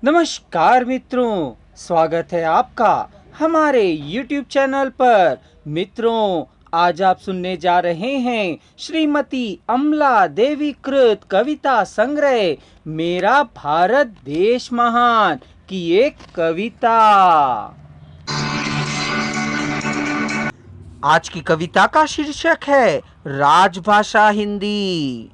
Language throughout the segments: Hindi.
नमस्कार मित्रों, स्वागत है आपका हमारे YouTube चैनल पर। मित्रों, आज आप सुनने जा रहे हैं श्रीमती अमला देवी कृत कविता संग्रह मेरा भारत देश महान की एक कविता। आज की कविता का शीर्षक है राजभाषा हिंदी।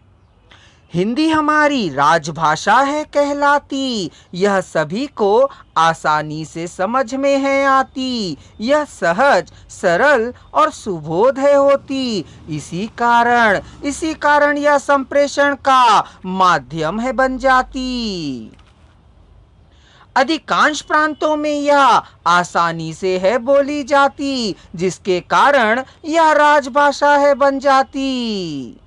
हिंदी हमारी राजभाषा है कहलाती, यह सभी को आसानी से समझ में है आती। यह सहज, सरल और सुबोध है होती। इसी कारण यह संप्रेषण का माध्यम है बन जाती। अधिकांश प्रांतों में यह आसानी से है बोली जाती, जिसके कारण यह राजभाषा है बन जाती।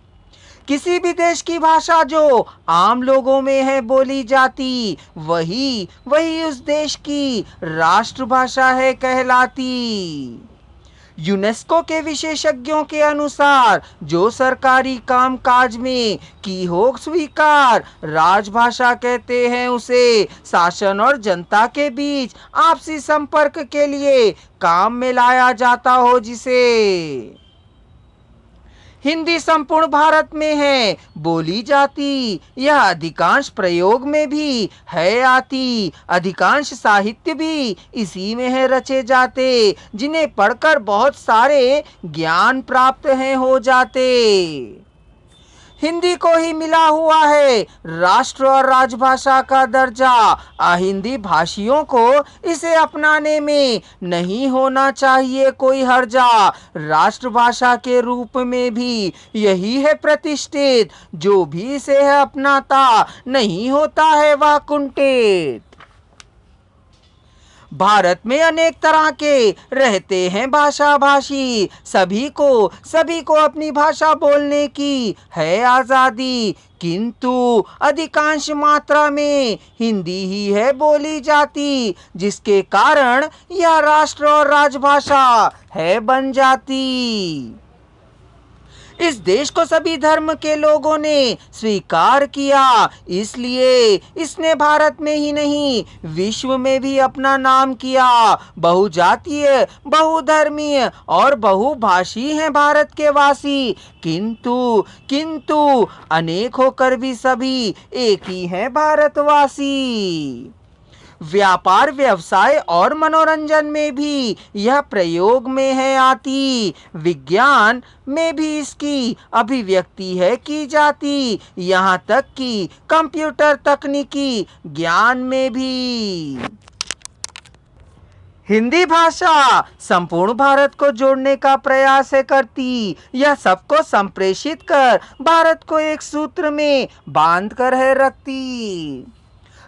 किसी भी देश की भाषा जो आम लोगों में है बोली जाती, वही उस देश की राष्ट्रभाषा है कहलाती। यूनेस्को के विशेषज्ञों के अनुसार जो सरकारी कामकाज में की हो स्वीकार, राजभाषा कहते हैं उसे शासन और जनता के बीच आपसी संपर्क के लिए काम में लाया जाता हो, जिसे हिंदी संपूर्ण भारत में है बोली जाती। यह अधिकांश प्रयोग में भी है आती। अधिकांश साहित्य भी इसी में है रचे जाते, जिन्हें पढ़कर बहुत सारे ज्ञान प्राप्त हैं हो जाते। हिंदी को ही मिला हुआ है राष्ट्र और राजभाषा का दर्जा। अहिंदी भाषियों को इसे अपनाने में नहीं होना चाहिए कोई हर्जा। राष्ट्रभाषा के रूप में भी यही है प्रतिष्ठित, जो भी इसे है अपनाता नहीं होता है वह कुंठित। भारत में अनेक तरह के रहते हैं भाषा भाषी, सभी को अपनी भाषा बोलने की है आज़ादी, किंतु अधिकांश मात्रा में हिंदी ही है बोली जाती, जिसके कारण यह राष्ट्र और राजभाषा है बन जाती। इस देश को सभी धर्म के लोगों ने स्वीकार किया, इसलिए इसने भारत में ही नहीं विश्व में भी अपना नाम किया। बहुजातीय, बहुधर्मीय और बहुभाषी हैं भारत के वासी, किंतु अनेक होकर भी सभी एक ही हैं भारतवासी। व्यापार, व्यवसाय और मनोरंजन में भी यह प्रयोग में है आती। विज्ञान में भी इसकी अभिव्यक्ति है की जाती, यहाँ तक कि कंप्यूटर तकनीकी ज्ञान में भी। हिंदी भाषा संपूर्ण भारत को जोड़ने का प्रयास है करती। यह सबको संप्रेषित कर भारत को एक सूत्र में बांध कर है रखती।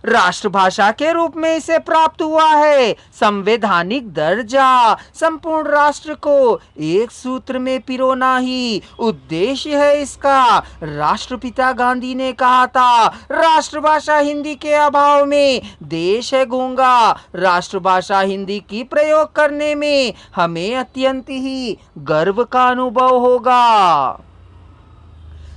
राष्ट्रभाषा के रूप में इसे प्राप्त हुआ है संवैधानिक दर्जा। संपूर्ण राष्ट्र को एक सूत्र में पिरोना ही उद्देश्य है इसका। राष्ट्रपिता गांधी ने कहा था, राष्ट्रभाषा हिंदी के अभाव में देश है गूंगा। राष्ट्रभाषा हिंदी की प्रयोग करने में हमें अत्यंत ही गर्व का अनुभव होगा।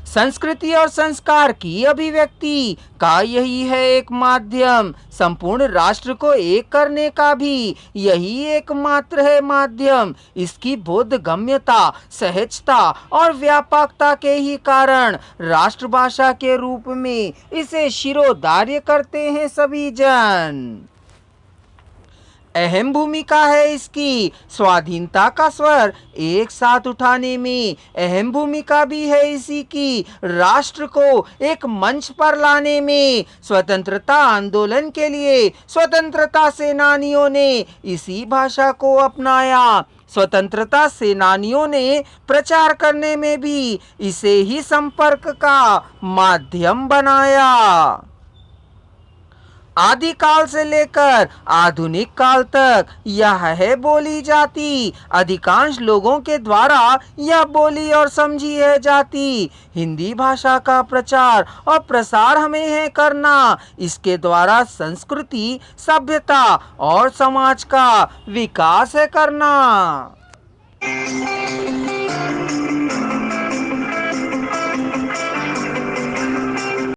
संस्कृति और संस्कार की अभिव्यक्ति का यही है एक माध्यम। संपूर्ण राष्ट्र को एक करने का भी यही एकमात्र है माध्यम। इसकी बोधगम्यता, सहजता और व्यापकता के ही कारण राष्ट्रभाषा के रूप में इसे शिरोधार्य करते हैं सभी जन। अहम भूमिका है इसकी स्वाधीनता का स्वर एक साथ उठाने में। अहम भूमिका भी है इसी की राष्ट्र को एक मंच पर लाने में। स्वतंत्रता आंदोलन के लिए स्वतंत्रता सेनानियों ने इसी भाषा को अपनाया। स्वतंत्रता सेनानियों ने प्रचार करने में भी इसे ही संपर्क का माध्यम बनाया। आदिकाल से लेकर आधुनिक काल तक यह है बोली जाती। अधिकांश लोगों के द्वारा यह बोली और समझी है जाती। हिंदी भाषा का प्रचार और प्रसार हमें है करना। इसके द्वारा संस्कृति, सभ्यता और समाज का विकास है करना।